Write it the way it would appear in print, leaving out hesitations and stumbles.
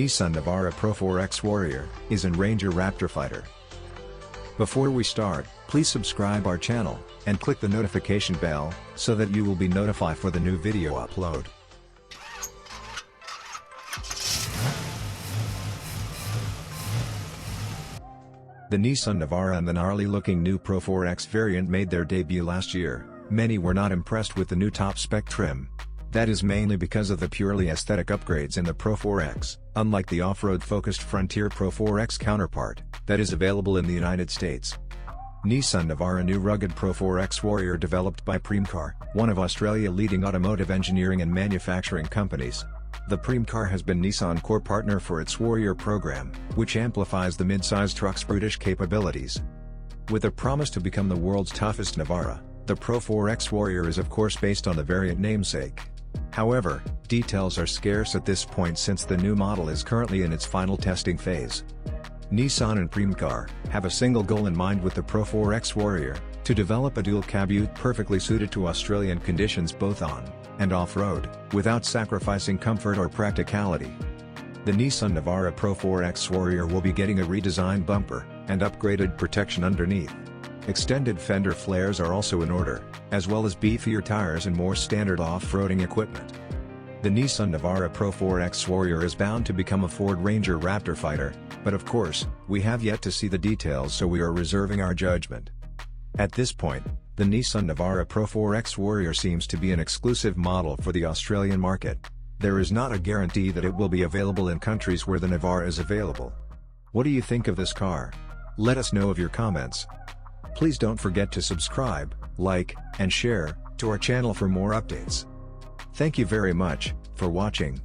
Nissan Navara Pro 4X Warrior is an Ranger Raptor fighter. Before we start, please subscribe our channel, and click the notification bell, so that you will be notified for the new video upload. The Nissan Navara and the gnarly-looking new Pro 4X variant made their debut last year. Many were not impressed with the new top-spec trim. That is mainly because of the purely aesthetic upgrades in the Pro 4X, unlike the off-road-focused Frontier Pro 4X counterpart, that is available in the United States. Nissan Navara new rugged Pro 4X Warrior developed by Premcar, one of Australia's leading automotive engineering and manufacturing companies. The Premcar has been Nissan core partner for its Warrior program, which amplifies the mid-size truck's brutish capabilities. With a promise to become the world's toughest Navara, the Pro 4X Warrior is of course based on the variant namesake. However, details are scarce at this point since the new model is currently in its final testing phase. Nissan and Premcar have a single goal in mind with the Pro 4X Warrior: to develop a dual-cab ute perfectly suited to Australian conditions both on and off-road, without sacrificing comfort or practicality. The Nissan Navara Pro 4X Warrior will be getting a redesigned bumper, and upgraded protection underneath. Extended fender flares are also in order, as well as beefier tires and more standard off-roading equipment. The Nissan Navara Pro 4X Warrior is bound to become a Ford Ranger Raptor fighter, but of course, we have yet to see the details, so we are reserving our judgment. At this point, the Nissan Navara Pro 4X Warrior seems to be an exclusive model for the Australian market. There is not a guarantee that it will be available in countries where the Navara is available. What do you think of this car? Let us know of your comments. Please don't forget to subscribe, like, and share to our channel for more updates. Thank you very much for watching.